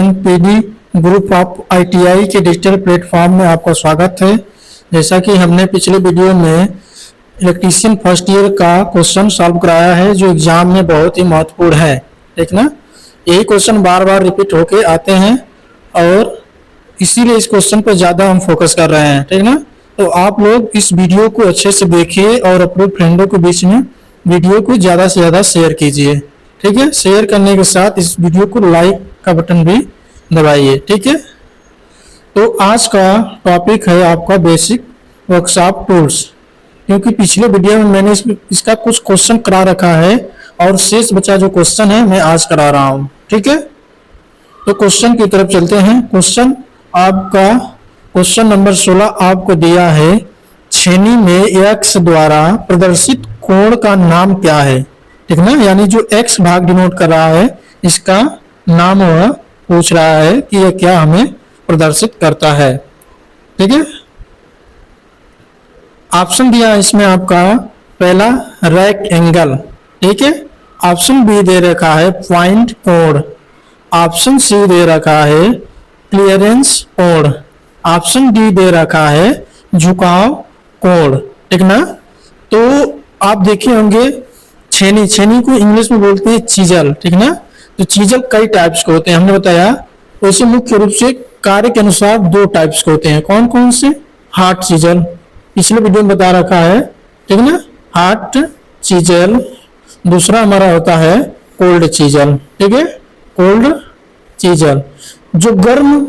NPD group of ITI के digital platform में आपका स्वागत है। जैसा कि हमने पिछले वीडियो में इलेक्ट्रीशियन फर्स्ट ईयर का क्वेश्चन सॉल्व कराया है जो एग्जाम में बहुत ही महत्वपूर्ण है, ठीक ना। यही क्वेश्चन बार बार रिपीट होके आते हैं और इसीलिए इस क्वेश्चन पर ज़्यादा हम फोकस कर रहे हैं, ठीक ना। तो आप लोग इस वीडियो को अच्छे से देखिए और अपने फ्रेंडों के बीच में वीडियो को ज़्यादा से ज़्यादा शेयर कीजिए, ठीक है। शेयर करने के साथ इस वीडियो को लाइक का बटन भी दबाइए, ठीक है। तो आज का टॉपिक है आपका बेसिक वर्कशॉप टूल्स, क्योंकि पिछले वीडियो में मैंने इसका कुछ क्वेश्चन करा रखा है और शेष बचा जो क्वेश्चन है मैं आज करा रहा हूँ, ठीक है। तो क्वेश्चन की तरफ चलते हैं। क्वेश्चन आपका क्वेश्चन नंबर 16 आपको दिया है, छेनी में एक्स द्वारा प्रदर्शित कोण का नाम क्या है, ठीक ना। यानी जो एक्स भाग डिनोट कर रहा है इसका नाम वह पूछ रहा है कि यह क्या हमें प्रदर्शित करता है, ठीक है। ऑप्शन दिया है इसमें आपका पहला रेक्ट एंगल, ठीक है। ऑप्शन बी दे रखा है पॉइंट कोण, ऑप्शन सी दे रखा है क्लियरेंस कोण, ऑप्शन डी दे रखा है झुकाव कोण, ठीक ना। तो आप देखे होंगे छेनी को इंग्लिश में बोलते हैं चीजल, ठीक ना। तो चीजल कई टाइप्स के होते हैं हमने बताया। वैसे मुख्य रूप से कार्य के अनुसार दो टाइप्स के होते हैं। कौन कौन से? हार्ड चीजल, पिछले वीडियो में बता रखा है, ठीक ना। Hard chisel. दूसरा हमारा होता है कोल्ड चीजल, ठीक है। कोल्ड चीजल जो गर्म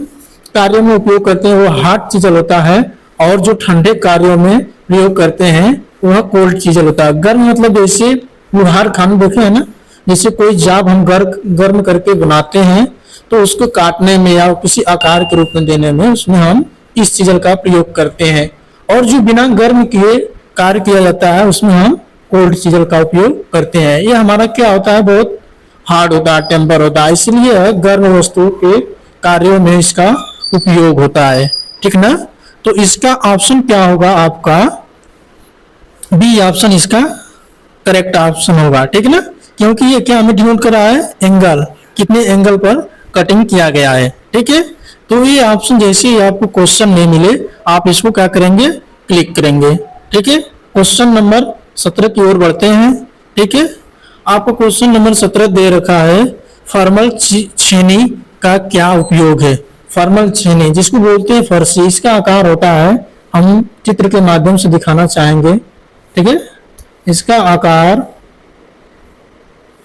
कार्यों में उपयोग करते हैं वो हार्ड चीजल होता है, और जो ठंडे कार्यों में प्रयोग करते हैं वह कोल्ड चीजल होता है। गर्म मतलब जैसे लोहार खाने देखे है ना, जैसे कोई जाब हम गर्म करके बनाते हैं तो उसको काटने में या किसी आकार के रूप में देने में उसमें हम इस चीजल का प्रयोग करते हैं। और जो बिना गर्म किए कार्य किया जाता है उसमें हम कोल्ड चीजल का उपयोग करते हैं। ये हमारा क्या होता है, बहुत हार्ड होता है, टेम्पर होता है, इसलिए गर्म वस्तु के कार्यों में इसका उपयोग होता है, ठीक ना। तो इसका ऑप्शन क्या होगा आपका? बी ऑप्शन इसका करेक्ट ऑप्शन होगा, ठीक ना। क्योंकि ये क्या हमें डिनोट कर रहा है? एंगल, कितने एंगल पर कटिंग किया गया है, ठीक है। तो ये ऑप्शन जैसे ही आपको क्वेश्चन नहीं मिले आप इसको क्या करेंगे? क्लिक करेंगे, ठीक है। क्वेश्चन नंबर 17 की ओर बढ़ते हैं, ठीक है। आपको क्वेश्चन नंबर 17 दे रखा है, फॉर्मल छेनी का क्या उपयोग है। फॉर्मल छेनी जिसको बोलते हैं फरसी, इसका आकार होता है, हम चित्र के माध्यम से दिखाना चाहेंगे, ठीक है। इसका आकार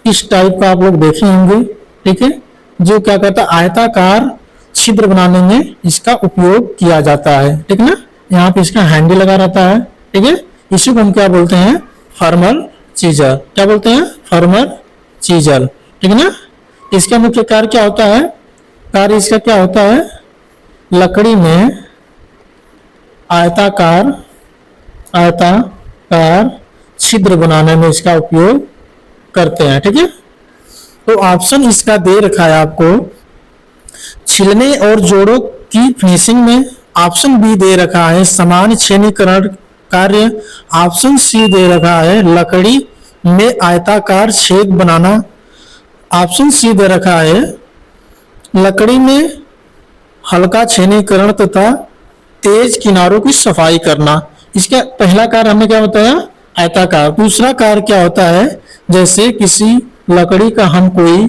इस टाइप का आप लोग देखे होंगे, ठीक है। जो क्या कहता है, आयताकार छिद्र बनाने में इसका उपयोग किया जाता है, ठीक ना। यहाँ पे इसका हैंडल लगा रहता है, ठीक है। इसी को हम क्या बोलते हैं? Formal chisel. क्या बोलते हैं? फॉर्मल चीजल, ठीक है ना। इसका मुख्य कार्य क्या होता है? कार्य इसका क्या होता है? लकड़ी में आयताकार छिद्र बनाने में इसका उपयोग करते हैं, ठीक है। तो ऑप्शन इसका दे रखा है आपको छिलने और जोड़ों की फिनिशिंग में, ऑप्शन बी दे रखा है समान छेनीकरण कार्य, ऑप्शन सी दे रखा है लकड़ी में आयताकार छेद बनाना, ऑप्शन सी दे रखा है लकड़ी में हल्का छेनीकरण तथा तेज किनारों की सफाई करना। इसका पहला कार्य हमने क्या बताया? आयताकार। दूसरा कार्य क्या होता है? जैसे किसी लकड़ी का हम कोई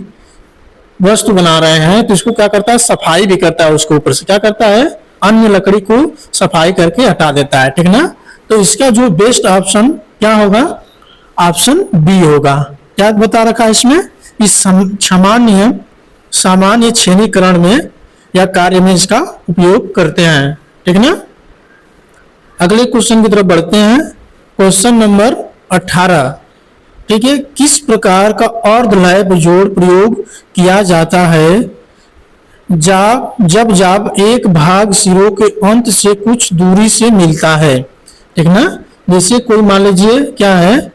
वस्तु बना रहे हैं तो इसको क्या करता है? सफाई भी करता है, उसके ऊपर से क्या करता है? अन्य लकड़ी को सफाई करके हटा देता है, ठीक ना। तो इसका जो बेस्ट ऑप्शन क्या होगा? ऑप्शन बी होगा। क्या बता रखा है इसमें? इस सामान्य छेनीकरण में या कार्य में इसका उपयोग करते हैं, ठीक ना। अगले क्वेश्चन की तरफ बढ़ते हैं। क्वेश्चन नंबर 18, ठीक है। किस प्रकार का अर्धलैप जोड़ प्रयोग किया जाता है जब एक भाग सिरों के अंत से कुछ दूरी से मिलता है, ठीक ना। जैसे कोई मान लीजिए क्या है,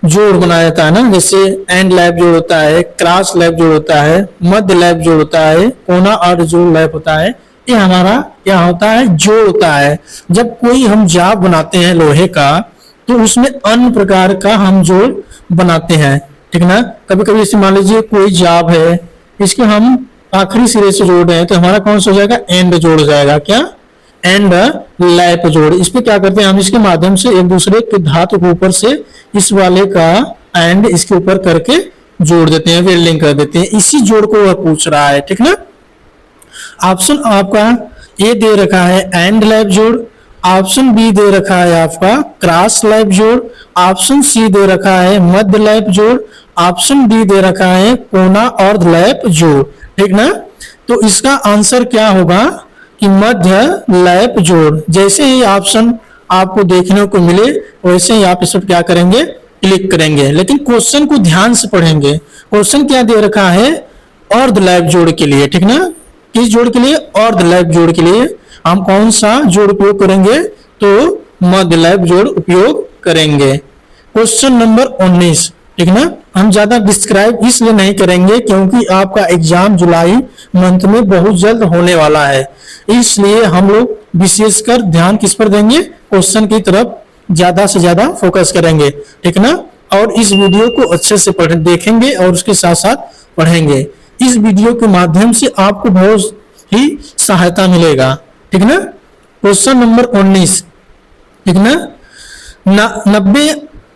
जोड़ बनाया जाता है ना, जैसे एंड लैप जोड़ होता है, क्रॉस लैप जोड़ होता है, मध्य लैप जोड़ होता है, कोना और जोड़ लैप होता है। ये हमारा क्या होता है? जोड़ होता है। जब कोई हम जाब बनाते हैं लोहे का तो उसमें अन्य प्रकार का हम जोड़ बनाते हैं, ठीक ना। कभी कभी जैसे मान लीजिए कोई जाब है, इसके हम आखिरी सिरे से जोड़ रहे हैं तो हमारा कौन सा हो जाएगा, एंड जोड़ हो जाएगा। क्या, एंड लैप जोड़। इस पे क्या करते हैं हम, इसके माध्यम से एक दूसरे के धातु के ऊपर से इस वाले का एंड इसके ऊपर करके जोड़ देते हैं, वेल्डिंग कर देते हैं। इसी जोड़ को वह पूछ रहा है, ठीक ना। ऑप्शन आपका ए दे रखा है एंड लैप जोड़, ऑप्शन बी दे रखा है आपका क्रॉस लैप जोड़, ऑप्शन सी दे रखा है मध्य लैप जोड़, ऑप्शन डी दे रखा है कोना और लैप जोड़, ठीक ना। तो इसका आंसर क्या होगा कि मध्य लैप जोड़। जैसे ही ऑप्शन आपको देखने को मिले वैसे ही आप इस पर क्या करेंगे, क्लिक करेंगे। लेकिन क्वेश्चन को ध्यान से पढ़ेंगे। क्वेश्चन क्या दे रखा है, अर्ध लैप जोड़ के लिए, ठीक ना। किस जोड़ के लिए, अर्ध लैप जोड़ के लिए हम कौन सा जोड़ उपयोग करेंगे, तो मध्य लैप जोड़ उपयोग करेंगे। क्वेश्चन नंबर 19, ठीक ना। हम ज्यादा डिस्क्राइब इसलिए नहीं करेंगे क्योंकि आपका एग्जाम जुलाई मंथ में बहुत जल्द होने वाला है, इसलिए हम लोग विशेषकर ध्यान किस पर देंगे, क्वेश्चन की तरफ ज्यादा से ज्यादा फोकस करेंगे, ठीक ना। और इस वीडियो को अच्छे से देखेंगे और उसके साथ साथ पढ़ेंगे। इस वीडियो के माध्यम से आपको बहुत ही सहायता मिलेगा, ठीक ना। क्वेश्चन नंबर 19, ठीक ना। 90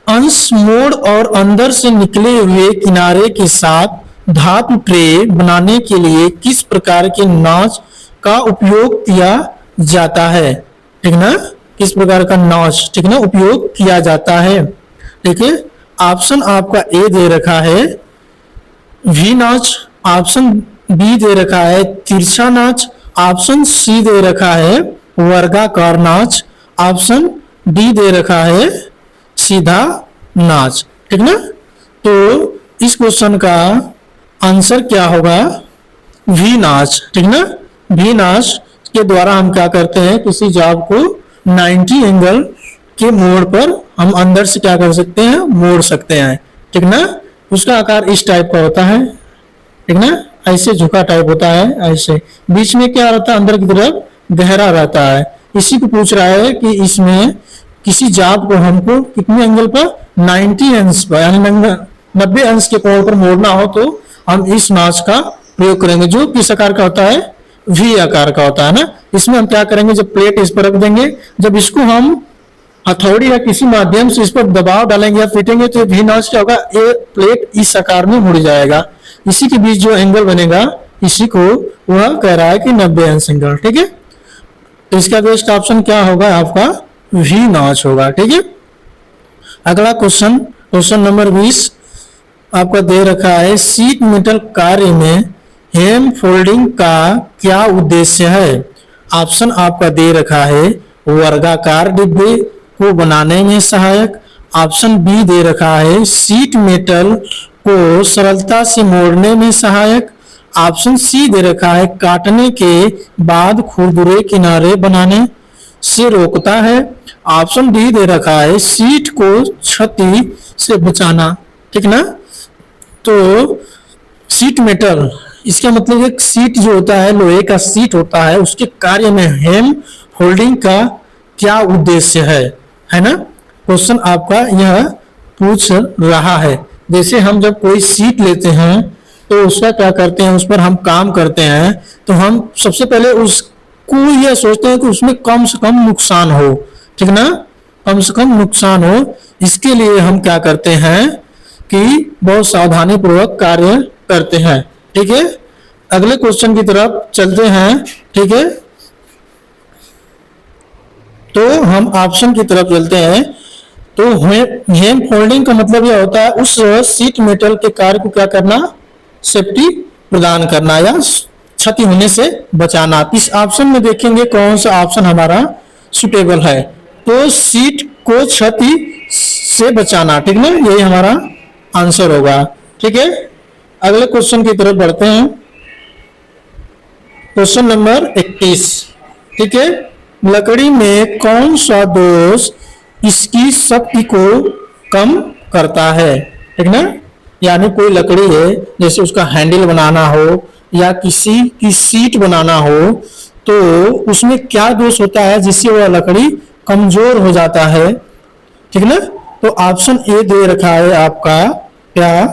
अंश मोड़ और अंदर से निकले हुए किनारे के साथ धातु ट्रे बनाने के लिए किस प्रकार के नॉच का उपयोग किया जाता है, ठीक ना। किस प्रकार का नॉच, ठीक ना, उपयोग किया जाता है, ठीक है। ऑप्शन आपका ए दे रखा है वी नॉच, ऑप्शन बी दे रखा है तिरछा नॉच, ऑप्शन सी दे रखा है वर्गाकार नॉच, ऑप्शन डी दे रखा है सीधा नाच, ठीक ना। तो इस क्वेश्चन का आंसर क्या होगा, वी नाच, ठीक ना। वी नाच के द्वारा हम क्या करते हैं, किसी जॉब को 90 एंगल के मोड़ पर हम अंदर से क्या कर सकते हैं, मोड़ सकते हैं, ठीक ना। उसका आकार इस टाइप का होता है, ठीक ना, ऐसे झुका टाइप होता है, ऐसे बीच में क्या रहता है, अंदर की तरफ गहरा रहता है। इसी को पूछ रहा है कि इसमें किसी जाप को हमको कितने एंगल पर, 90 अंश पर, यानी 90 अंश के कोण पर मोड़ना हो तो हम इस नाच का प्रयोग करेंगे, जो किस आकार का होता है, वी आकार का होता है ना। इसमें हम क्या करेंगे, जब प्लेट इस पर रख देंगे, जब इसको हम हथौड़ी या किसी माध्यम से इस पर दबाव डालेंगे या पीटेंगे तो वी नाच क्या होगा, ये प्लेट इस आकार में मुड़ जाएगा। इसी के बीच जो एंगल बनेगा इसी को वह कह रहा है कि 90 अंश एंगल, ठीक है। तो इसका बेस्ट ऑप्शन क्या होगा आपका, वी नॉच होगा, ठीक है। अगला क्वेश्चन, क्वेश्चन नंबर 20 आपका दे रखा है शीट मेटल कार्य में हेम फोल्डिंग का क्या उद्देश्य है। ऑप्शन आपका दे रखा है वर्गाकार डिब्बे को बनाने में सहायक, ऑप्शन बी दे रखा है शीट मेटल को सरलता से मोड़ने में सहायक, ऑप्शन सी दे रखा है काटने के बाद खुरदुरे किनारे बनाने से रोकता है, ऑप्शन डी दे रखा है सीट को क्षति से बचाना, ठीक ना। तो सीट मेटल, इसका मतलब एक सीट जो होता है, लोहे का सीट होता है, उसके कार्य में हेम होल्डिंग का क्या उद्देश्य है ना। क्वेश्चन आपका यह पूछ रहा है। जैसे हम जब कोई सीट लेते हैं तो उसका क्या करते हैं, उस पर हम काम करते हैं तो हम सबसे पहले उसको यह सोचते हैं कि उसमें कम से कम नुकसान हो, ठीक ना, कम से कम नुकसान हो। इसके लिए हम क्या करते हैं कि बहुत सावधानी पूर्वक कार्य करते हैं, ठीक है। अगले क्वेश्चन की तरफ चलते हैं, ठीक है। तो हम ऑप्शन की तरफ चलते हैं। तो हेम फोल्डिंग का मतलब यह होता है उस सीट मेटल के कार्य को क्या करना, सेफ्टी प्रदान करना या क्षति होने से बचाना। इस ऑप्शन में देखेंगे कौन सा ऑप्शन हमारा सुटेबल है, तो सीट को क्षति से बचाना, ठीक ना, यही हमारा आंसर होगा, ठीक है। अगले क्वेश्चन की तरफ बढ़ते हैं। क्वेश्चन नंबर 21, ठीक है। लकड़ी में कौन सा दोष इसकी शक्ति को कम करता है, ठीक ना। यानी कोई लकड़ी है, जैसे उसका हैंडल बनाना हो या किसी की सीट बनाना हो, तो उसमें क्या दोष होता है जिससे वह लकड़ी कमजोर हो जाता है, ठीक ना। तो ऑप्शन ए दे रखा है आपका क्या,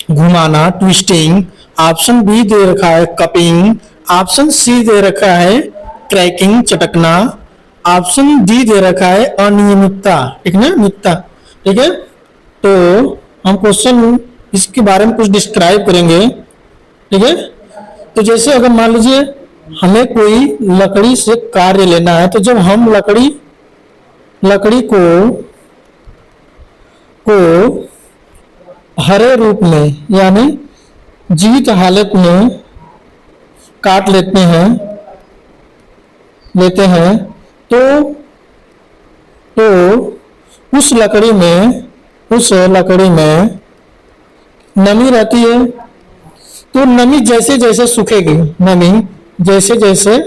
घुमाना, ट्विस्टिंग, ऑप्शन बी दे रखा है कपिंग, ऑप्शन सी दे रखा है क्रैकिंग चटकना, ऑप्शन डी दे रखा है अनियमितता, ठीक ना, नियमितता, ठीक है। तो हम क्वेश्चन इसके बारे में कुछ डिस्क्राइब करेंगे, ठीक है। तो जैसे अगर मान लीजिए हमें कोई लकड़ी से कार्य लेना है, तो जब हम लकड़ी को हरे रूप में यानी जीवित हालत में काट लेते हैं तो उस लकड़ी में नमी रहती है। तो नमी जैसे जैसे सूखेगी, नमी जैसे जैसे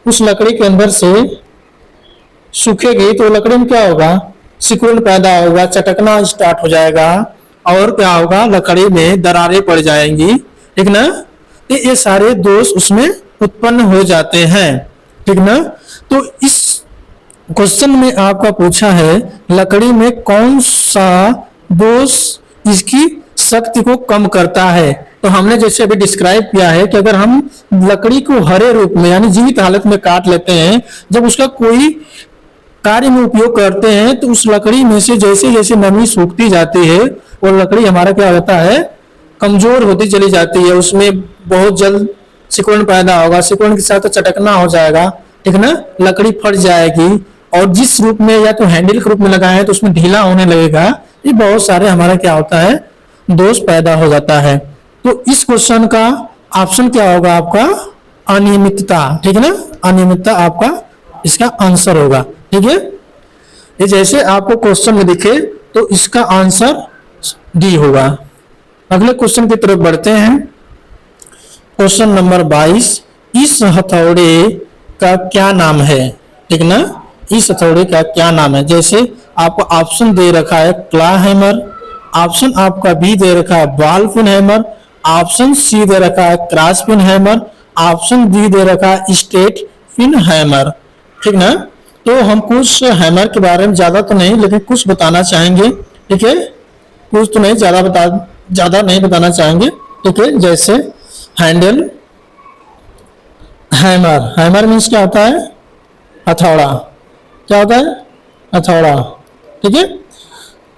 उस लकड़ी के अंदर से सूखेगी तो लकड़ी में क्या होगा, सिकुड़न पैदा होगा, चटकना स्टार्ट हो जाएगा और क्या होगा, लकड़ी में दरारें पड़ जाएंगी, ठीक ना। तो ये सारे दोष उसमें उत्पन्न हो जाते हैं, ठीक ना। तो इस क्वेश्चन में आपका पूछा है लकड़ी में कौन सा दोष इसकी शक्ति को कम करता है। तो हमने जैसे अभी डिस्क्राइब किया है कि अगर हम लकड़ी को हरे रूप में यानी जीवित हालत में काट लेते हैं, जब उसका कोई कार्य में उपयोग करते हैं तो उस लकड़ी में से जैसे जैसे नमी सूखती जाती है वो लकड़ी हमारा क्या होता है, कमजोर होती चली जाती है, उसमें बहुत जल्द सिकुड़न पैदा होगा, सिकुड़न के साथ चटकना हो जाएगा, ठीक ना, लकड़ी फट जाएगी और जिस रूप में या तो हैंडल के रूप में लगाए हैं तो उसमें ढीला होने लगेगा। ये बहुत सारे हमारा क्या होता है, दोष पैदा हो जाता है। तो इस क्वेश्चन का ऑप्शन क्या होगा आपका, अनियमितता, ठीक है ना, अनियमितता आपका इसका आंसर होगा, ठीक है। ये जैसे आपको क्वेश्चन में दिखे तो इसका आंसर डी होगा। अगले क्वेश्चन की तरफ बढ़ते हैं। क्वेश्चन नंबर 22, इस हथौड़े का क्या नाम है, ठीक ना, इस हथौड़े का क्या नाम है। जैसे आपको ऑप्शन दे रखा है क्ला हैमर, ऑप्शन आपका बी दे रखा है ball pein hammer, option C दे रखा है cross pein hammer, option D दे रखा है स्ट्रेट पिन हैमर, ठीक ना। तो हम कुछ हैमर के बारे में ज्यादा तो नहीं लेकिन कुछ बताना चाहेंगे, ठीक है, कुछ तो नहीं, ज्यादा नहीं बताना चाहेंगे, ठीक है। जैसे हैंडल, हैमर मीन्स क्या होता है, हथौड़ा, क्या होता है, हथौड़ा, ठीक है।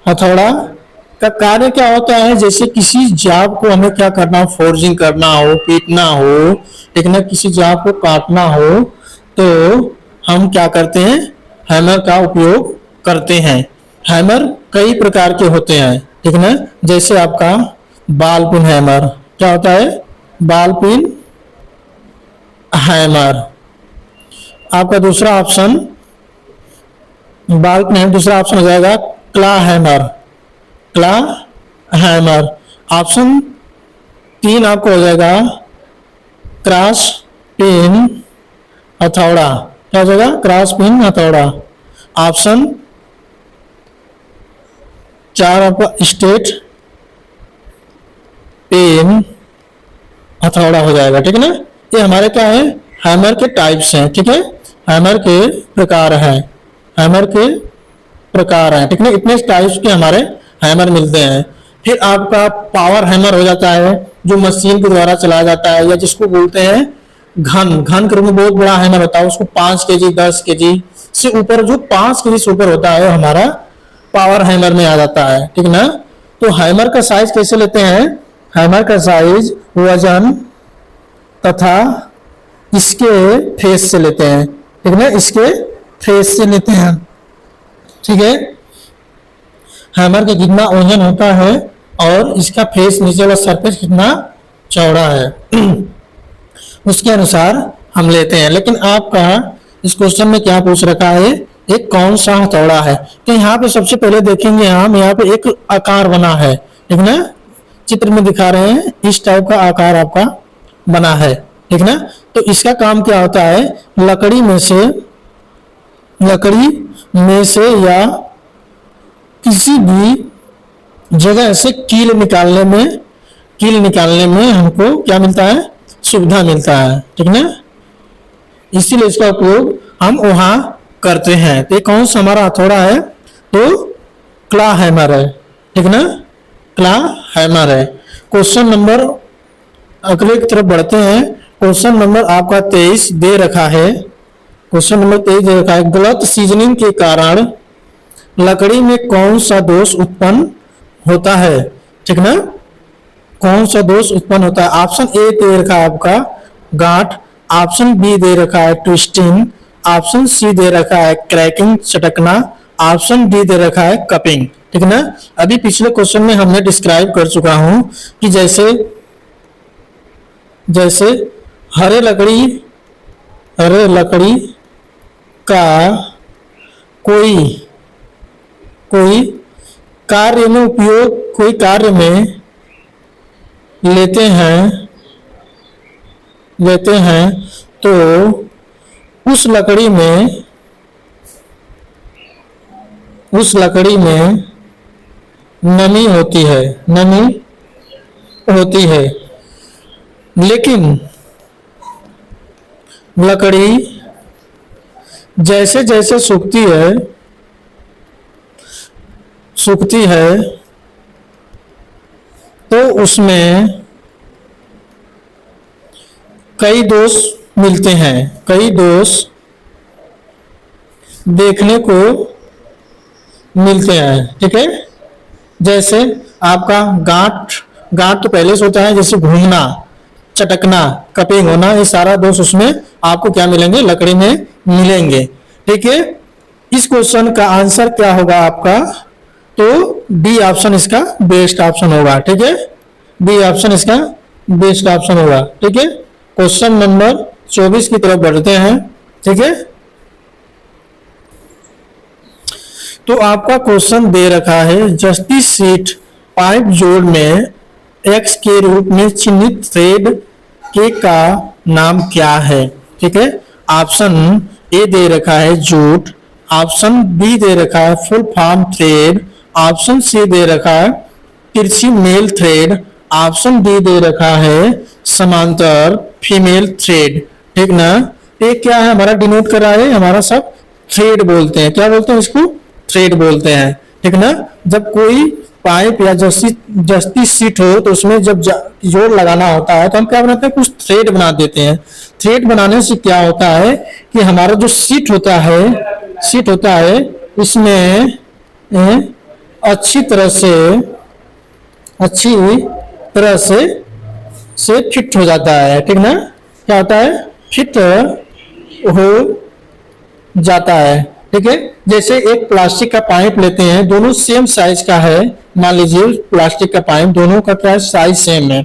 हथौड़ा का कार्य क्या होता है, जैसे किसी जाप को हमें क्या करना हो, फोर्जिंग करना हो, पीटना हो, ठीक ना, किसी जाप को काटना हो तो हम क्या करते हैं, हैमर का उपयोग करते हैं। हैमर कई प्रकार के होते हैं, ठीक ना, जैसे आपका बॉल पिन हैमर, क्या होता है, बॉल पिन हैमर। आपका दूसरा ऑप्शन बॉल पिन हैमर, दूसरा ऑप्शन हो जाएगा क्ला हैमर, क्ला हैमर। ऑप्शन 3 आपको हो जाएगा क्रॉस पिन हथौड़ा, क्या हो जाएगा, क्रॉस पिन हथौड़ा। ऑप्शन 4 आपका स्ट्रेट पिन हथौड़ा हो जाएगा, ठीक है ना। ये हमारे क्या है, हैमर के टाइप्स हैं, ठीक है, हैमर के प्रकार हैं, हैमर के प्रकार हैं, ठीक है। इतने टाइप्स के हमारे हैमर मिलते हैं। फिर आपका पावर हैमर हो जाता है जो मशीन के द्वारा चलाया जाता है या जिसको बोलते हैं घन के रूप में बहुत बड़ा हैमर होता है, उसको 5 केजी 10 केजी से ऊपर, जो 5 केजी से ऊपर होता है हमारा पावर हैमर में आ जाता है, ठीक ना। तो हैमर का साइज कैसे लेते हैं, हैमर का साइज वजन तथा इसके फेस से लेते हैं, ठीक ना, इसके फेस से लेते हैं, ठीक है। हैमर का कितना वजन होता है और इसका फेस नीचे वाला सरफेस कितना चौड़ा है उसके अनुसार हम लेते हैं। लेकिन आपका इस क्वेश्चन में क्या पूछ रखा है, एक कौन सा हथौड़ा है। तो यहाँ पे सबसे पहले देखेंगे हम, यहाँ पे एक आकार बना है, ठीक ना, चित्र में दिखा रहे हैं, इस टाइप का आकार आपका बना है, ठीक ना। तो इसका काम क्या होता है, लकड़ी में से या किसी भी जगह से कील निकालने में हमको क्या मिलता है, सुविधा मिलता है, ठीक ना, इसीलिए इसका उपयोग हम वहां करते हैं। तो कौन सा हमारा हथौड़ा है, तो क्ला हैमर है, ठीक ना, क्ला हैमर है। क्वेश्चन नंबर अगले की तरफ बढ़ते हैं। क्वेश्चन नंबर आपका 23 दे रखा है। क्वेश्चन नंबर 23 दे रखा है, गलत सीजनिंग के कारण लकड़ी में कौन सा दोष उत्पन्न होता है? ठीक ना, कौन सा दोष उत्पन्न होता है? ऑप्शन ए दे रखा है आपका गांठ, ऑप्शन बी दे रखा है ट्विस्टिंग, ऑप्शन सी दे रखा है क्रैकिंग चटकना, ऑप्शन डी दे रखा है कपिंग। ठीक ना, अभी पिछले क्वेश्चन में हमने डिस्क्राइब कर चुका हूं कि जैसे जैसे हरे लकड़ी का कोई कोई कार्य में उपयोग, कोई कार्य में लेते हैं तो उस लकड़ी में नमी होती है, लेकिन लकड़ी जैसे जैसे सूखती है तो उसमें कई दोष मिलते हैं, कई दोष देखने को मिलते हैं। ठीक है, जैसे आपका गांठ तो पहले से होता है, जैसे घूमना, चटकना, कपिंग होना, ये सारा दोष उसमें आपको क्या मिलेंगे? लकड़ी में मिलेंगे। ठीक है, इस क्वेश्चन का आंसर क्या होगा आपका? तो डी ऑप्शन इसका बेस्ट ऑप्शन होगा। ठीक है, डी ऑप्शन इसका बेस्ट ऑप्शन होगा। ठीक है, क्वेश्चन नंबर 24 की तरफ बढ़ते हैं। ठीक है, तो आपका क्वेश्चन दे रखा है, जस्टिस सीट पाइप जोड़ में एक्स के रूप में चिन्हित थ्रेड के का नाम क्या है? ठीक है, ऑप्शन ए दे रखा है जूट, ऑप्शन बी दे रखा है full form thread, option C दे रखा है तिरछी मेल थ्रेड, ऑप्शन डी दे रखा है समांतर फीमेल थ्रेड। ठीक ना, ये क्या है? हमारा डिनोट कर रहा है, हमारा सब थ्रेड बोलते हैं। क्या बोलते हैं इसको? थ्रेड बोलते हैं। ठीक ना, जब कोई पाइप या जस्टिस सीट हो तो उसमें जब जोड़ लगाना होता है तो हम क्या बनाते हैं? कुछ थ्रेड बना देते हैं। थ्रेड बनाने से क्या होता है कि हमारा जो सीट होता है इसमें अच्छी तरह से फिट हो जाता है। ठीक ना, क्या होता है? फिट हो जाता है। ठीक है, जैसे एक प्लास्टिक का पाइप लेते हैं, दोनों सेम साइज का है, मान लीजिए प्लास्टिक का पाइप दोनों का क्या साइज सेम है।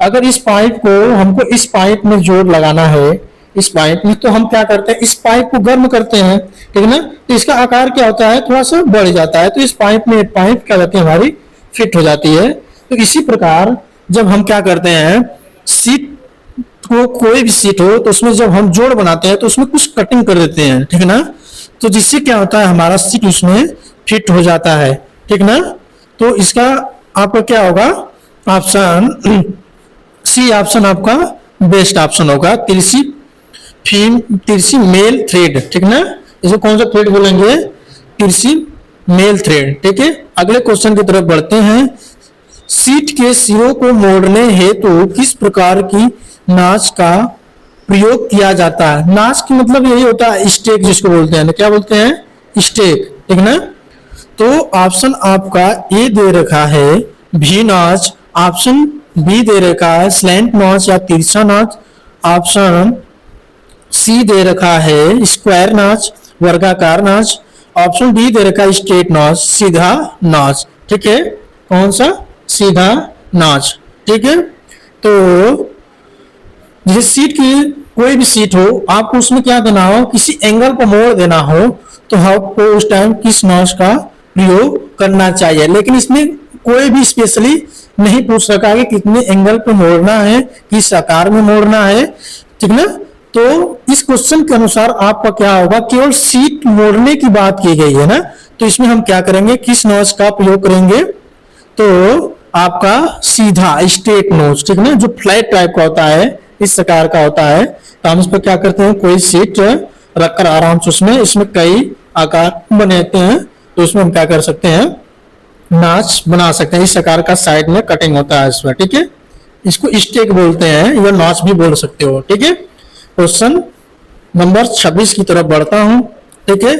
अगर इस पाइप को हमको इस पाइप में जोड़ लगाना है, इस पाइप में, तो हम क्या करते हैं? इस पाइप को गर्म करते हैं। ठीक ना, तो इसका आकार क्या होता है? थोड़ा सा बढ़ जाता है, तो इस पाइप में पाइप क्या होती है? हमारी फिट हो जाती है। तो इसी प्रकार जब हम क्या करते हैं, सीट को, कोई भी सीट हो तो उसमें जब हम जोड़ बनाते हैं तो उसमें कुछ कटिंग कर देते हैं। ठीक ना, तो जिससे क्या होता है? हमारा सीट उसमें फिट हो जाता है। ठीक ना, तो इसका आपका क्या होगा? ऑप्शन सी ऑप्शन आपका बेस्ट ऑप्शन होगा, तिरछी मेल थ्रेड। ठीक ना, इसे कौन सा थ्रेड बोलेंगे? तिरछी मेल थ्रेड। ठीक है, अगले क्वेश्चन की तरफ बढ़ते हैं। सीट के सिरों को मोड़ने हेतु किस प्रकार की नाच का प्रयोग किया जाता है? नाच की मतलब यही होता है स्टेक, जिसको बोलते हैं। क्या बोलते हैं? स्टेक। ठीक ना, तो ऑप्शन आपका ए दे रखा है भी नाच, ऑप्शन बी दे रखा है स्लैंट नाच या तिरछा नाच, ऑप्शन सी दे रखा है स्क्वायर नाच, वर्गाकार नाच, ऑप्शन डी दे रखा है स्ट्रेट नाच, सीधा नाच। ठीक है, कौन सा? सीधा नाच। ठीक है, तो जैसे सीट की कोई भी सीट हो, आपको उसमें क्या देना हो? किसी एंगल पर मोड़ देना हो तो आपको उस टाइम किस नाच का प्रयोग करना चाहिए। लेकिन इसमें कोई भी स्पेशली नहीं पूछ सका कि कितने एंगल पे मोड़ना है, किस आकार में मोड़ना है। ठीक ना, तो इस क्वेश्चन के अनुसार आपका क्या होगा? केवल सीट मोड़ने की बात की गई है ना, तो इसमें हम क्या करेंगे? किस नोच का प्रयोग करेंगे? तो आपका सीधा स्ट्रेट नोच। ठीक ना, जो फ्लैट टाइप का होता है, इस प्रकार का होता है, तो हम इस पर क्या करते हैं? कोई सीट रखकर आराम से इसमें कई आकार बनाते हैं, तो उसमें हम क्या कर सकते हैं? नाच बना सकते हैं। इस प्रकार का साइड में कटिंग होता है इसमें। ठीक है, इसको स्टेक बोलते हैं या नॉच भी बोल सकते हो। ठीक है, क्वेश्चन नंबर 26 की तरफ बढ़ता हूं। ठीक है,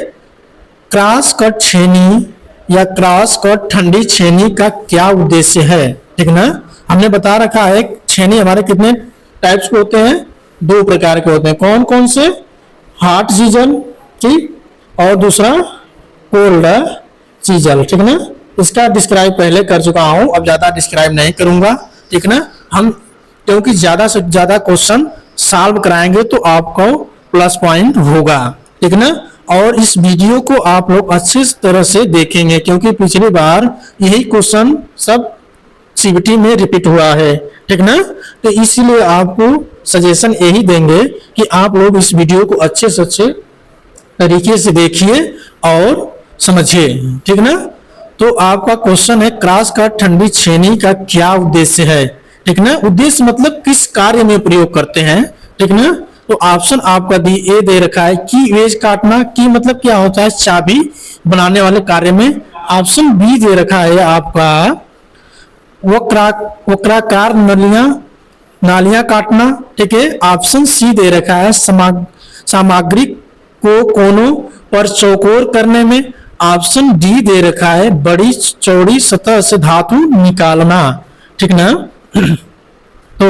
क्रॉस कट छेनी या क्रॉस कट ठंडी छेनी का क्या उद्देश्य है। ठीक ना, हमने बता रखा है छेनी हमारे कितने टाइप्स के होते हैं, 2 प्रकार के होते हैं। कौन कौन से, हॉट सीजन की और दूसरा कोल्ड सीजन। ठीक ना, इसका डिस्क्राइब पहले कर चुका हूं, अब ज्यादा डिस्क्राइब नहीं करूंगा। ठीक ना, हम क्योंकि ज्यादा से ज्यादा क्वेश्चन सॉल्व कराएंगे तो आपको प्लस पॉइंट होगा। ठीक ना, और इस वीडियो को आप लोग अच्छी तरह से देखेंगे क्योंकि पिछली बार यही क्वेश्चन सब सीबीटी में रिपीट हुआ है। ठीक ना, तो इसीलिए आपको सजेशन यही देंगे कि आप लोग इस वीडियो को अच्छे से अच्छे तरीके से देखिए और समझिए। ठीक ना, तो आपका क्वेश्चन है क्रॉस कट ठंडी छेनी का क्या उद्देश्य है। ठीक ना, उद्देश्य मतलब किस कार्य में प्रयोग करते हैं। ठीक ना, तो ऑप्शन आपका ए दे रखा है की वेज काटना, की मतलब क्या होता है, चाबी बनाने वाले कार्य में। ऑप्शन बी दे रखा है आपका वक्राकार नालियां काटना। ठीक है, ऑप्शन सी दे रखा है सामग्री को कोनों पर चौकोर करने में। ऑप्शन डी दे रखा है बड़ी चौड़ी सतह से धातु निकालना। ठीक ना, तो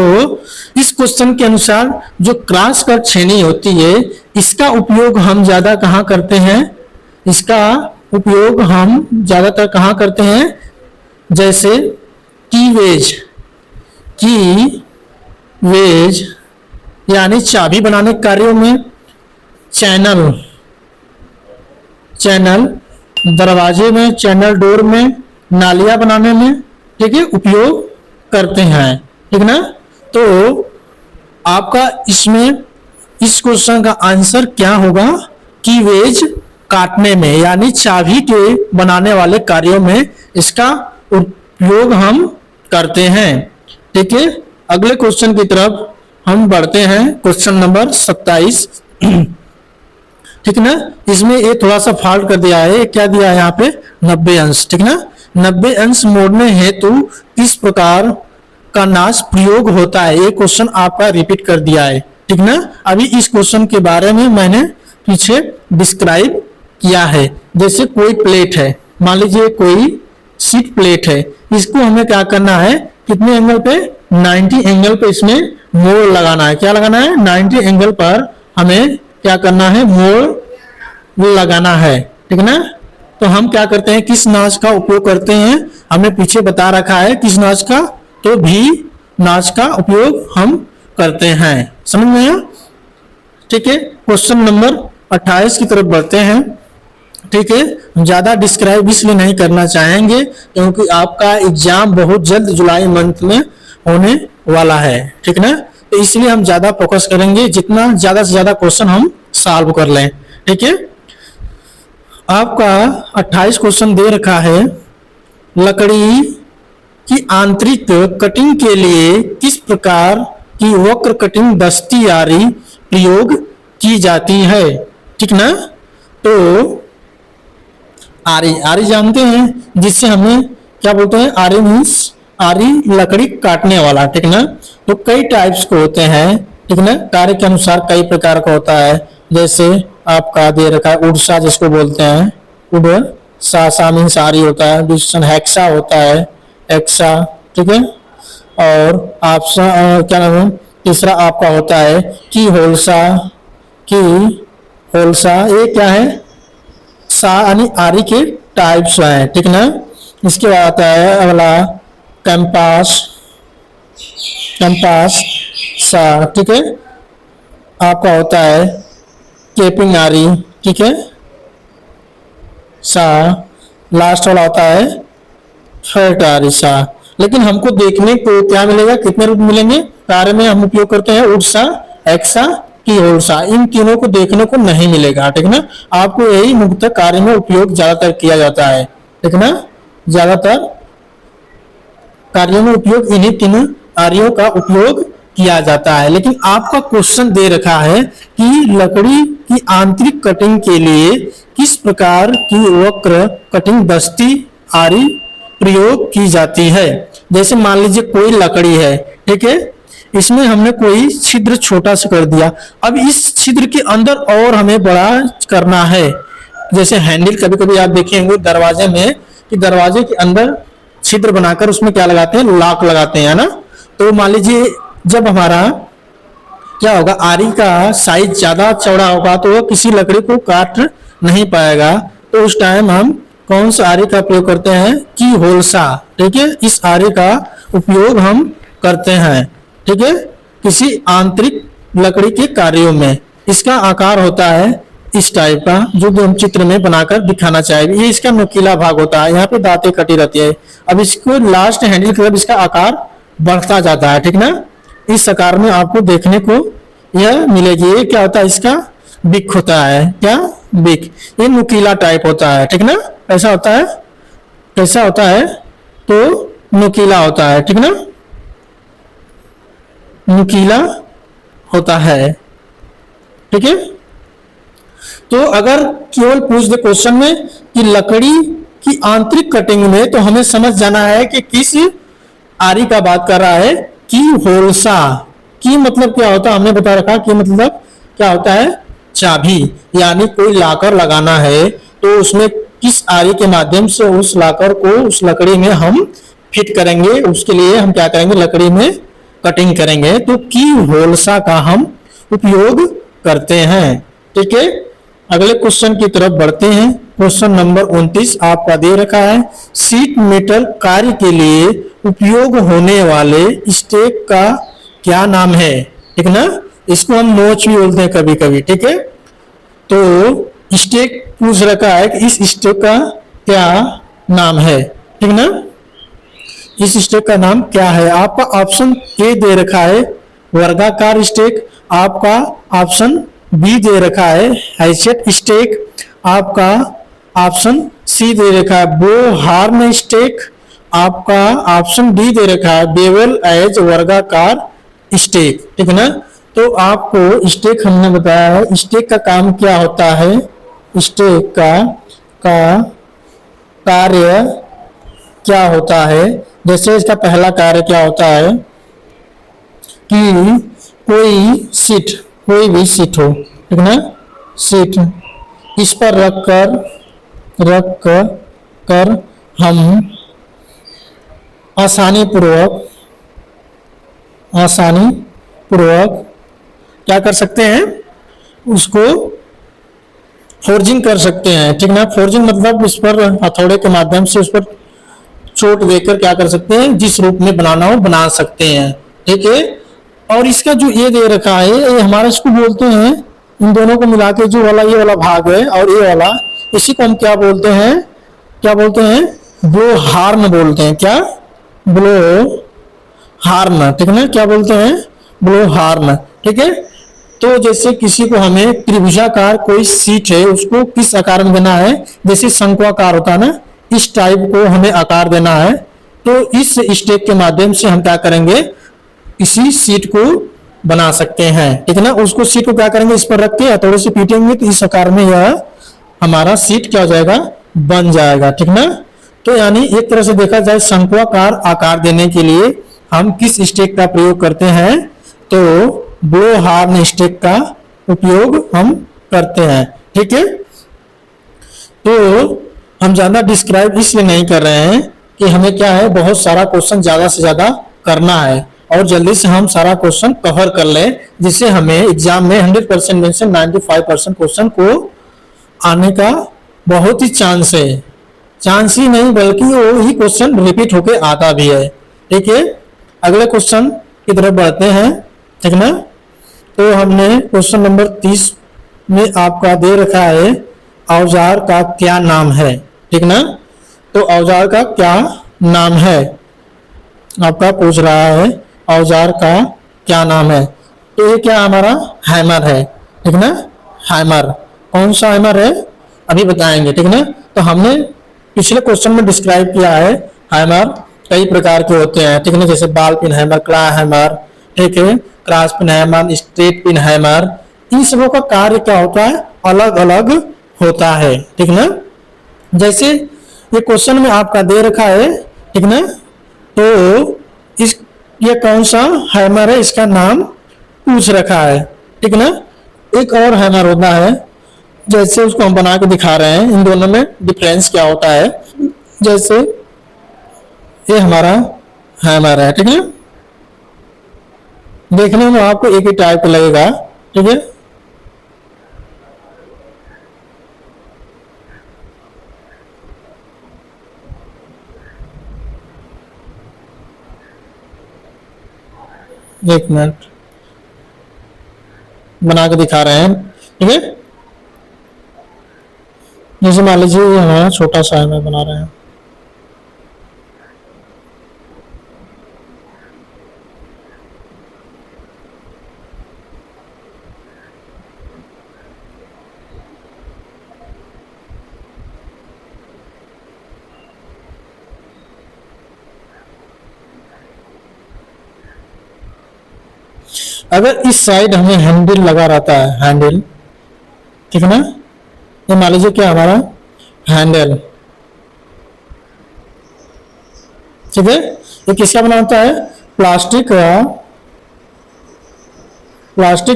इस क्वेश्चन के अनुसार जो क्रॉस कट छेनी होती है इसका उपयोग हम ज्यादा कहाँ करते हैं, इसका उपयोग हम ज्यादातर कहाँ करते हैं, जैसे की वेज यानी चाबी बनाने कार्यों में, चैनल दरवाजे में, चैनल डोर में, नालियां बनाने में। ठीक है, उपयोग करते हैं। ठीक ना, तो आपका इसमें इस क्वेश्चन का आंसर क्या होगा, की वेज काटने में यानी चाबी के बनाने वाले कार्यों में इसका उपयोग हम करते हैं। ठीक है, अगले क्वेश्चन की तरफ हम बढ़ते हैं, क्वेश्चन नंबर 27। ठीक ना, इसमें ये थोड़ा सा फॉल्ट कर दिया है, क्या दिया है यहाँ पे 90 अंश। ठीक ना, 90 अंश मोड़ने हेतु किस प्रकार का नाश प्रयोग होता है, ये क्वेश्चन आपका रिपीट कर दिया है। ठीक ना, अभी इस क्वेश्चन के बारे में मैंने पीछे डिस्क्राइब किया है। जैसे कोई प्लेट है, मान लीजिए कोई सीट प्लेट है, इसको हमें क्या करना है, कितने एंगल पे, 90 एंगल पे इसमें मोड़ लगाना है। क्या लगाना है, 90 एंगल पर हमें क्या करना है, मोड़ लगाना है। ठीक ना, तो हम क्या करते हैं, किस नाच का उपयोग करते हैं, हमें पीछे बता रखा है किस नाच का, तो भी नाच का उपयोग हम करते हैं। समझ में आया। ठीक है, क्वेश्चन नंबर 28 की तरफ बढ़ते हैं। ठीक है, ज्यादा डिस्क्राइब इसलिए नहीं करना चाहेंगे क्योंकि आपका एग्जाम बहुत जल्द जुलाई मंथ में होने वाला है। ठीक ना, तो इसलिए हम ज्यादा फोकस करेंगे, जितना ज्यादा से ज्यादा क्वेश्चन हम सॉल्व कर लें। ठीक है, आपका 28 क्वेश्चन दे रखा है लकड़ी की आंतरिक कटिंग के लिए किस प्रकार की वक्र कटिंग दस्ती आरी प्रयोग की जाती है। ठीक ना, तो आरी जानते हैं, जिससे हमें क्या बोलते हैं, आरी मीन्स आरी लकड़ी काटने वाला। ठीक ना, तो कई टाइप्स के होते हैं। ठीक ना, कार्य के अनुसार कई प्रकार का होता है। जैसे आपका दे रखा है उड़सा, जिसको बोलते हैं सा मीन्स आरी होता है। दूसरा हेक्सा होता है, एक्सा। ठीक है, और आपसा क्या नाम है, तीसरा आपका होता है की होलसा। ये क्या है, सा यानी आरी के टाइप्स हैं। ठीक ना, इसके बाद आता है अगला कैंपास सा। ठीक है, आपका होता है केपिंग आरी। ठीक है, सा लास्ट वाला होता है फैट आरी सा। लेकिन हमको देखने को क्या मिलेगा, कितने रूप मिलेंगे, कार्य में हम उपयोग करते हैं उड़सा, एक्सा की होलसा, इन तीनों को देखने को नहीं मिलेगा। ठीक ना, आपको यही मुख्य कार्य में उपयोग ज्यादातर किया जाता है। ठीक ना, ज्यादातर कार्यों में उपयोग इन्हीं तीनों आर्यों का उपयोग किया जाता है। लेकिन आपका क्वेश्चन दे रखा है कि लकड़ी की आंतरिक कटिंग के लिए किस प्रकार की वक्र कटिंग दस्ती आरी प्रयोग की जाती है। जैसे मान लीजिए कोई लकड़ी है, ठीक है, इसमें हमने कोई छिद्र छोटा सा कर दिया, अब इस छिद्र के अंदर और हमें बड़ा करना है। जैसे हैंडल, कभी कभी आप देखेंगे दरवाजे में कि दरवाजे के अंदर छिद्र बनाकर उसमें क्या लगाते हैं, लॉक लगाते हैं, है ना। तो मान लीजिए जब हमारा क्या होगा, आरी का साइज ज्यादा चौड़ा होगा तो वह किसी लकड़ी को काट नहीं पाएगा, तो उस टाइम हम कौन सा आरी का प्रयोग करते हैं, की होलसा, ठीक है। इस आरी का उपयोग हम करते हैं, ठीक है, किसी आंतरिक लकड़ी के कार्यों में। इसका आकार होता है इस टाइप का, जो हम चित्र में बनाकर दिखाना चाहेंगे। ये इसका नुकीला भाग होता है, यहाँ पे दांतें कटी रहती है। अब इसको लास्ट हैंडल की तरफ इसका आकार बढ़ता जाता है, ठीक ना। इस आकार में आपको देखने को यह मिलेगी। ये क्या होता है, इसका बिक होता है, क्या बिक, ये नुकीला टाइप होता है, ठीक ना। ऐसा होता है, कैसा होता है, तो नुकीला होता है, ठीक ना, नुकीला होता है, ठीक है। तो अगर केवल पूछ दे क्वेश्चन में कि लकड़ी की आंतरिक कटिंग में, तो हमें समझ जाना है कि किस आरी का बात कर रहा है, की होलसा। की मतलब क्या होता है, हमने बता रखा कि मतलब क्या होता है, चाबी, यानी कोई लाकर लगाना है तो उसमें किस आरी के माध्यम से उस लाकर को उस लकड़ी में हम फिट करेंगे, उसके लिए हम क्या करेंगे, लकड़ी में कटिंग करेंगे, तो की होलसा का हम उपयोग करते हैं, ठीक है। अगले क्वेश्चन की तरफ बढ़ते हैं। क्वेश्चन नंबर 29 आपका दे रखा है, सीट मेटल कार्य के लिए उपयोग होने वाले स्टेक का क्या नाम है, ठीक ना। इसको हम नोच भी बोलते हैं कभी कभी, ठीक है। तो स्टेक पूछ रखा है कि इस स्टेक का क्या नाम है, ठीक ना, इस स्टेक का नाम क्या है। आपका ऑप्शन ए दे रखा है वर्गाकार स्टेक, आपका ऑप्शन बी दे रखा है हैचेट स्टेक, आपका ऑप्शन सी दे रखा है बो हार्न स्टेक, आपका ऑप्शन डी दे रखा है बेवल एज वर्गाकार स्टेक, ठीक है ना। तो आपको स्टेक हमने बताया है, स्टेक का काम क्या होता है, स्टेक का कार्य क्या होता है। जैसे इसका पहला कार्य क्या होता है कि कोई सीट, कोई भी सीट हो, ठीक ना, सीट, इस पर रख कर हम आसानी पूर्वक क्या कर सकते हैं, उसको फोर्जिंग कर सकते हैं, ठीक ना। फोर्जिंग मतलब इस पर हथौड़े के माध्यम से उस पर चोट देकर क्या कर सकते हैं, जिस रूप में बनाना हो बना सकते हैं, ठीक है। और इसका जो ये दे रखा है, ये हमारा इसको बोलते हैं, इन दोनों को मिला के जो वाला ये वाला भाग है और ये वाला, इसी को हम क्या बोलते हैं, क्या बोलते हैं, ब्लो हार्न बोलते हैं, क्या, ब्लो हार्न, ठीक है ना, क्या बोलते हैं, ब्लो हार्न, ठीक है। तो जैसे किसी को हमें त्रिभुजाकार कोई सीट है, उसको किस आकार में देना है, जैसे शंक्वाकार होता है ना, इस टाइप को हमें आकार देना है, तो इस स्टेक के माध्यम से हम क्या करेंगे, इसी सीट को बना सकते हैं, ठीक है ना। उसको सीट को क्या करेंगे, इस पर रख के हथौड़े से पीटेंगे तो इस आकार में यह हमारा सीट क्या हो जाएगा, बन जाएगा, ठीक ना। तो यानी एक तरह से देखा जाए शंक्वाकार आकार देने के लिए हम किस स्टेक का प्रयोग करते हैं, तो ब्लो हार्न स्टेक का उपयोग हम करते हैं, ठीक है। तो हम ज्यादा डिस्क्राइब इसलिए नहीं कर रहे हैं कि हमें क्या है, बहुत सारा क्वेश्चन ज्यादा से ज्यादा करना है और जल्दी से हम सारा क्वेश्चन कवर कर लें, जिससे हमें एग्जाम में 100% में से 95% क्वेश्चन को आने का बहुत ही चांस है, चांस ही नहीं बल्कि वो ही क्वेश्चन रिपीट होके आता भी है, ठीक है। अगले क्वेश्चन की तरफ बढ़ते हैं, ठीक ना। तो हमने क्वेश्चन नंबर 30 में आपका दे रखा है औजार का क्या नाम है, ठीक ना। तो औजार का क्या नाम है, आपका पूछ रहा है औजार का क्या नाम है। तो ये क्या हमारा हैमर है, ठीक ना, हैमर, कौन सा हैमर है अभी बताएंगे, ठीक ना। तो हमने पिछले क्वेश्चन में डिस्क्राइब किया है हैमर कई प्रकार के होते हैं, ठीक है, जैसे ball pein hammer, claw hammer, ठीक है, cross pein hammer, straight pein hammer, इन सबों का कार्य क्या होता है, अलग अलग होता है, ठीक ना। जैसे ये क्वेश्चन में आपका दे रखा है, ठीक ना, तो इस ये कौन सा हैमर है, इसका नाम पूछ रखा है, ठीक ना। एक और हैमर होता है, जैसे उसको हम बना के दिखा रहे हैं, इन दोनों में डिफरेंस क्या होता है। जैसे ये हमारा हैमर है, ठीक है, देखने में आपको एक ही टाइप का लगेगा, ठीक है। एक मिनट बना के दिखा रहे हैं, ठीक है। जैसे मान लीजिए ये हमारा छोटा सा हैमर बना रहे हैं, अगर इस साइड हमें हैंडल लगा रहता है, हैंडल, ठीक है ना। ये मान लीजिए क्या हमारा हैंडल, ठीक है, ये किसका बना होता है, प्लास्टिक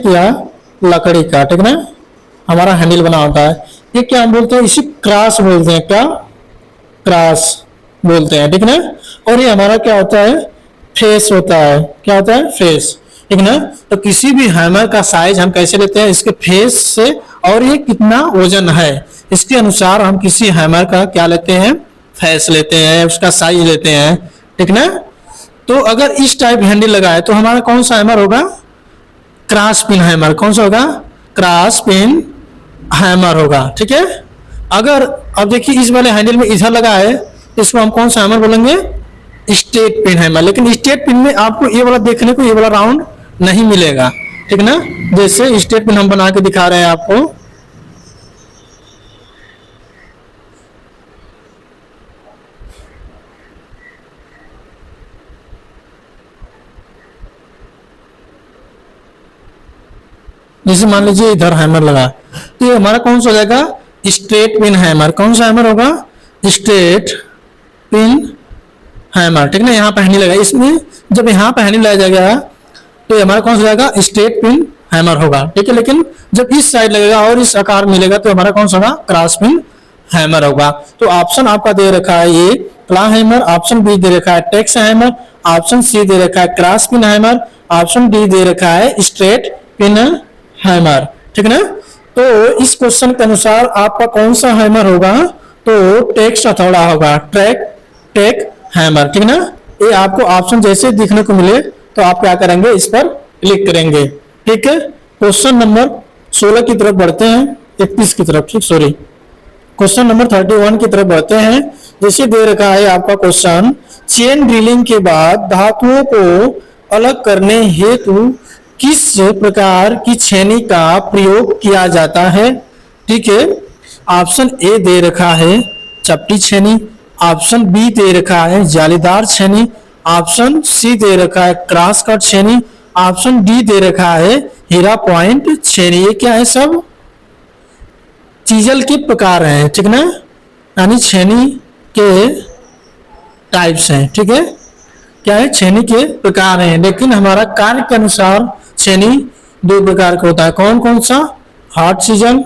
या लकड़ी का, ठीक है ना, हमारा हैंडल बना होता है। ये क्या हम बोलते हैं, इसी क्रॉस बोलते हैं, क्या क्रॉस बोलते हैं, ठीक है ना। और ये हमारा क्या होता है, फेस होता है, क्या होता है, फेस, ठीक ना। तो किसी भी हैमर का साइज हम कैसे लेते हैं, इसके फेस से, और ये कितना वजन है इसके अनुसार हम किसी हैमर का क्या लेते हैं, फेस लेते हैं, उसका साइज लेते हैं, ठीक ना। तो अगर इस टाइप हैंडल लगा है तो हमारा कौन सा हैमर होगा, क्रॉस पिन हैमर, कौन सा होगा, क्रॉस पिन हैमर होगा, ठीक है। अगर अब देखिए इस वाले हैंडल में इधर लगा है, इसको हम कौन सा हैमर बोलेंगे, स्ट्रेट पिन हैमर। लेकिन स्ट्रेट पिन में आपको ये वाला देखने को, ये वाला राउंड नहीं मिलेगा, ठीक ना। जैसे स्ट्रेट पिन हम बना के दिखा रहे हैं आपको, जैसे मान लीजिए इधर हैमर लगा, तो ये हमारा कौन सा हो जाएगा, स्ट्रेट पिन हैमर। कौन सा हैमर होगा, स्ट्रेट पिन हैमर, ठीक ना। यहाँ पे हैंडल लगा, इसमें जब यहाँ पे हैंडल लगाया जाएगा तो ये हमारा कौन सा जाएगा, स्ट्रेट पिन हैमर होगा, ठीक है। लेकिन जब इस साइड लगेगा और इस आकार मिलेगा तो हमारा कौन सा होगा, क्रॉस पिन हैमर होगा। तो ऑप्शन आपका दे रखा है ये क्ला हैमर, ऑप्शन बी दे रखा है टेक्स हैमर, ऑप्शन सी दे रखा है cross pein hammer, option D दे रखा है स्ट्रेट पिन हैमर, ठीक ना। तो इस क्वेश्चन के अनुसार आपका कौन सा हैमर होगा, तो टेक्स्ट हथौड़ा होगा, टेक हैमर, ठीक ना। ये आपको ऑप्शन जैसे दिखने को मिले तो आप क्या करेंगे, इस पर क्लिक करेंगे, ठीक है। क्वेश्चन नंबर 16 की तरफ बढ़ते हैं, 31 की तरफ, ठीक, सॉरी, क्वेश्चन नंबर 31 की तरफ बढ़ते हैं। जैसे दे रखा है आपका क्वेश्चन, चेन ड्रिलिंग के बाद धातुओं को अलग करने हेतु किस प्रकार की छेनी का प्रयोग किया जाता है, ठीक है। ऑप्शन ए दे रखा है चपटी छेनी, ऑप्शन बी दे रखा है जालीदार छेनी, ऑप्शन सी दे रखा है क्रॉस कट छेनी, ऑप्शन डी दे रखा है हीरा पॉइंट छेनी। ये क्या है, सब चीजल के प्रकार हैं, ठीक ना, यानी छेनी के टाइप्स हैं, ठीक है। क्या है, छेनी के प्रकार हैं, लेकिन हमारा कार्य के अनुसार छेनी दो प्रकार का होता है। कौन कौन सा, हॉट चीजल,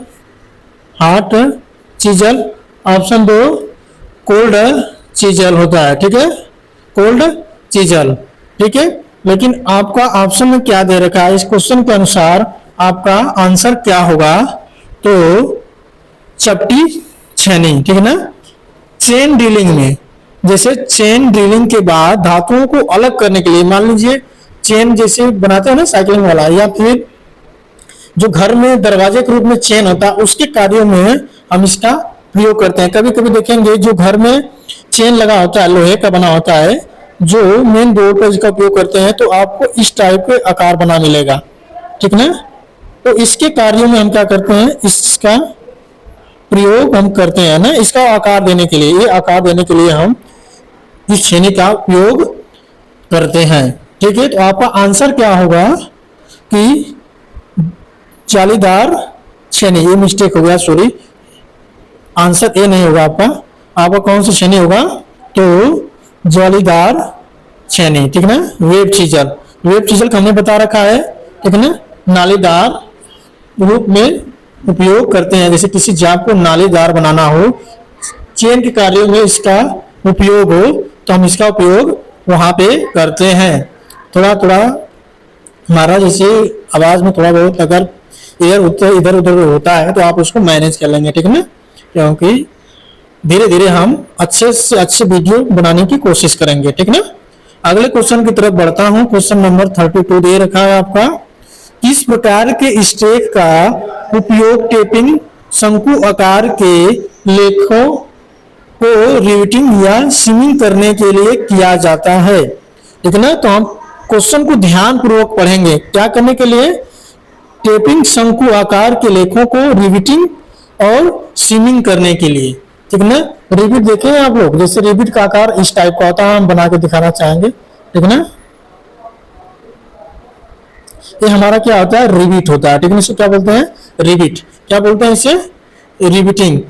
ऑप्शन दो कोल्ड चीजल होता है, ठीक है, कोल्ड चीजल, ठीक है। लेकिन आपका ऑप्शन में क्या दे रखा है, इस क्वेश्चन के अनुसार आपका आंसर क्या होगा, तो चपटी छेनी, ठीक है ना। चेन ड्रिलिंग में, जैसे चेन ड्रिलिंग के बाद धातुओं को अलग करने के लिए, मान लीजिए चेन जैसे बनाते हैं ना साइकिलिंग वाला, या फिर जो घर में दरवाजे के रूप में चेन होता है, उसके कार्यों में हम इसका प्रयोग करते हैं। कभी कभी देखेंगे जो घर में चेन लगा होता है, लोहे का बना होता है, जो मेन डोर पर इसका उपयोग करते हैं, तो आपको इस टाइप के आकार बना मिलेगा, ठीक ना। तो इसके कार्यों में हम क्या करते हैं, इसका प्रयोग हम करते हैं ना, इसका आकार देने के लिए, ये आकार देने के लिए हम इस छेनी का उपयोग करते हैं, ठीक है। तो आपका आंसर क्या होगा कि जालीदार छेनी, ये मिस्टेक हो गया, सॉरी, आंसर ए नहीं होगा आपका कौन सा छेनी होगा, तो जालीदार छेनी, ठीक है ना। वेब चीजल, वेब चीजल का हमने बता रखा है, ठीक है ना, नालीदार रूप में उपयोग करते हैं। जैसे किसी जाप को नालीदार बनाना हो, चेन के कार्यों में इसका उपयोग हो, तो हम इसका उपयोग वहां पे करते हैं। थोड़ा थोड़ा हमारा जैसे आवाज में थोड़ा बहुत अगर इधर उधर होता है तो आप उसको मैनेज कर लेंगे, ठीक है ना, क्योंकि धीरे धीरे हम अच्छे से अच्छे वीडियो बनाने की कोशिश करेंगे, ठीक ना। अगले क्वेश्चन की तरफ बढ़ता हूं। क्वेश्चन नंबर 32 दे रखा है आपका, किस प्रकार के स्टेक का उपयोग टेपिंग शंकु आकार के लेखों को रिवेटिंग या सीमिंग करने के लिए किया जाता है, ठीक है ना। तो हम क्वेश्चन को ध्यान पूर्वक पढ़ेंगे। क्या करने के लिए? टेपिंग शंकु आकार के लेखों को रिवेटिंग और सीमिंग करने के लिए, ठीक है ना। रिविट देखें आप लोग, जैसे रिविट का आकार इस टाइप का होता है, हम बना के दिखाना चाहेंगे, ठीक है ना। ये हमारा क्या होता है? रिविट होता है, ठीक है। इसे क्या बोलते हैं? रिविट। क्या बोलते हैं इसे? रिविटिंग,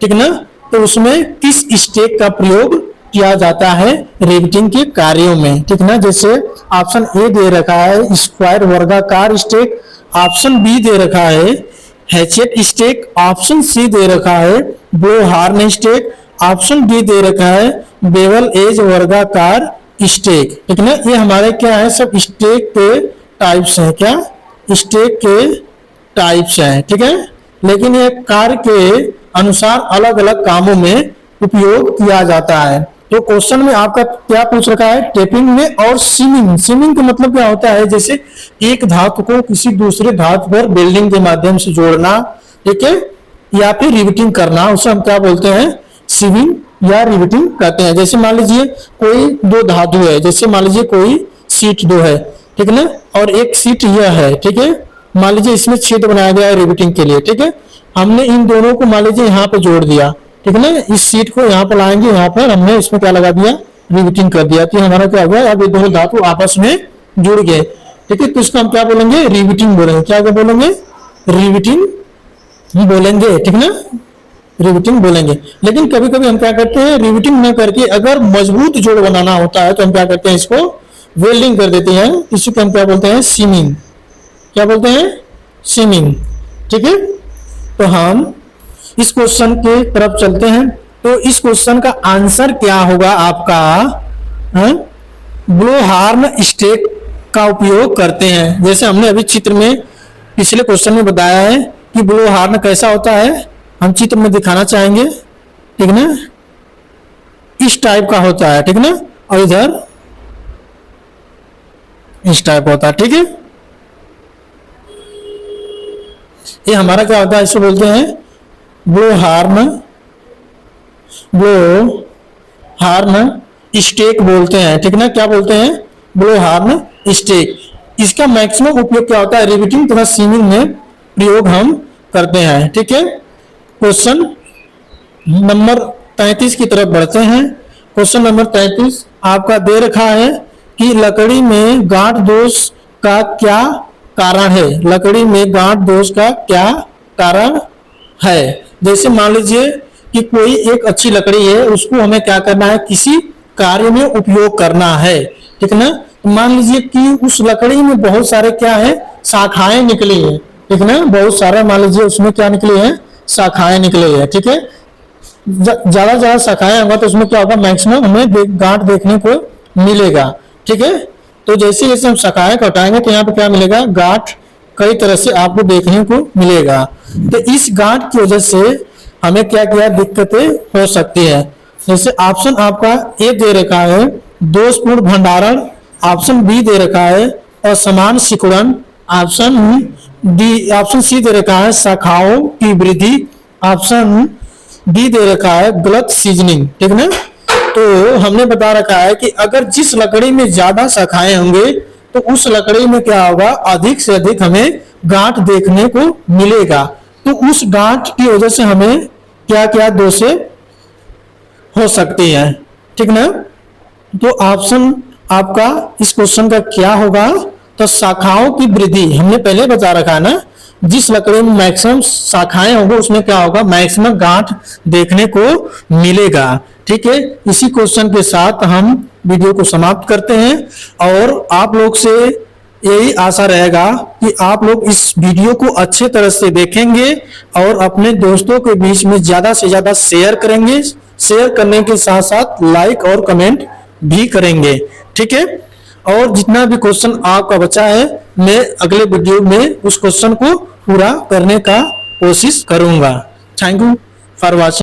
ठीक है ना। तो उसमें किस स्टेक का प्रयोग किया जाता है रिविटिंग के कार्यों में, ठीक है ना। जैसे ऑप्शन ए दे रखा है स्क्वायर वर्गाकार स्टेक, ऑप्शन बी दे रखा है हैचेट स्टेक, ऑप्शन सी दे रखा है blow horn stake, option D दे रखा है बेवल एज वर्गाकार स्टेक, ठीक है ना। ये हमारे क्या है? सब स्टेक के टाइप्स हैं। क्या? स्टेक के टाइप्स हैं, ठीक है। लेकिन ये कार्य के अनुसार अलग अलग कामों में उपयोग किया जाता है। तो क्वेश्चन में आपका क्या पूछ रखा है? टेपिंग में और सीमिंग। सीमिंग का मतलब क्या होता है? जैसे एक धातु को किसी दूसरे धातु पर वेल्डिंग के माध्यम से जोड़ना, ठीक है, या फिर रिवेटिंग करना, उसे हम क्या बोलते हैं? सीमिंग या रिवेटिंग कहते हैं। जैसे मान लीजिए कोई दो धातु है, जैसे मान लीजिए कोई सीट दो है, ठीक है ना, और एक सीट यह है, ठीक है। मान लीजिए इसमें छेद बनाया गया है रिवेटिंग के लिए, ठीक है। हमने इन दोनों को मान लीजिए यहाँ पे जोड़ दिया, ठीक है ना। इस सीट को यहाँ पर लाएंगे, यहाँ पर हमने इसमें क्या लगा दिया? रिवेटिंग कर दिया। तो हमारा क्या हो गया? अब ये दोनों धातु आपस में जुड़ गए, ठीक है। तो इसको हम क्या बोलेंगे? रिवेटिंग बोलेंगे। क्या क्या बोलेंगे? रिवेटिंग बोलेंगे, ठीक है ना, रिवेटिंग बोलेंगे। लेकिन कभी कभी हम क्या करते हैं? रिवेटिंग न करके अगर मजबूत जोड़ बनाना होता है तो हम क्या करते हैं? इसको वेल्डिंग कर देते हैं। इसी को हम क्या बोलते हैं? सीमिंग। क्या बोलते हैं? सीमिंग, ठीक है। तो हम इस क्वेश्चन के तरफ चलते हैं। तो इस क्वेश्चन का आंसर क्या होगा आपका? ब्लो हार्न स्टेक का उपयोग करते हैं। जैसे हमने अभी चित्र में पिछले क्वेश्चन में बताया है कि ब्लो हार्न कैसा होता है, हम चित्र में दिखाना चाहेंगे, ठीक है ना। इस टाइप का होता है, ठीक है ना, और इधर इस टाइप होता है, ठीक है। ये हमारा क्या होता है? इसको बोलते हैं ब्लो हार्न स्टेक बोलते हैं, ठीक है ना। क्या बोलते हैं? Blow horn stake. इसका मैक्सिमम उपयोग क्या होता है? रिवेटिंग तथा सीमिंग में प्रयोग हम करते हैं, ठीक है। क्वेश्चन नंबर 33 की तरफ बढ़ते हैं। क्वेश्चन नंबर 33 आपका दे रखा है कि लकड़ी में गांठ दोष का क्या कारण है? लकड़ी में गांठ दोष का क्या कारण है? जैसे मान लीजिए कि कोई एक अच्छी लकड़ी है, उसको हमें क्या करना है? किसी कार्य में उपयोग करना है, ठीक है ना। मान लीजिए कि उस लकड़ी में बहुत सारे क्या है? शाखाएं निकली है, ठीक है ना। बहुत सारे मान लीजिए उसमें क्या निकली है? शाखाएं निकली है, ठीक है। ज्यादा शाखाएं होगा तो उसमें क्या होगा? मैक्सिमम हमें गांठ देखने को मिलेगा, ठीक है। तो जैसे जैसे हम शाखाएं कटाएंगे तो यहाँ पे क्या मिलेगा? गांठ कई तरह से आपको देखने को मिलेगा। तो इस गांठ की वजह से हमें क्या क्या दिक्कतें हो सकती है? जैसे ऑप्शन आपका ए दे रखा है दोषपूर्ण भंडारण, ऑप्शन बी दे रखा है असमान सिकुड़न, ऑप्शन सी दे रखा है शाखाओं की वृद्धि, ऑप्शन डी दे रखा है गलत सीजनिंग, ठीक है ना। तो हमने बता रखा है कि अगर जिस लकड़ी में ज्यादा शाखाएं होंगे तो उस लकड़ी में क्या होगा? अधिक से अधिक हमें गांठ देखने को मिलेगा। तो उस गांठ की वजह से हमें क्या क्या दोषें हो सकती हैं, ठीक ना। तो ऑप्शन आपका इस क्वेश्चन का क्या होगा? तो शाखाओं की वृद्धि हमने पहले बता रखा है ना, जिस लकड़ी में मैक्सिमम शाखाएं होंगे उसमें क्या होगा? मैक्सिमम गांठ देखने को मिलेगा, ठीक है। इसी क्वेश्चन के साथ हम वीडियो को समाप्त करते हैं और आप लोग से यही आशा रहेगा कि आप लोग इस वीडियो को अच्छे तरह से देखेंगे और अपने दोस्तों के बीच में ज्यादा से ज्यादा शेयर करेंगे। शेयर करने के साथ साथ लाइक और कमेंट भी करेंगे, ठीक है। और जितना भी क्वेश्चन आपका बचा है मैं अगले वीडियो में उस क्वेश्चन को पूरा करने का कोशिश करूंगा। Thank you for watching.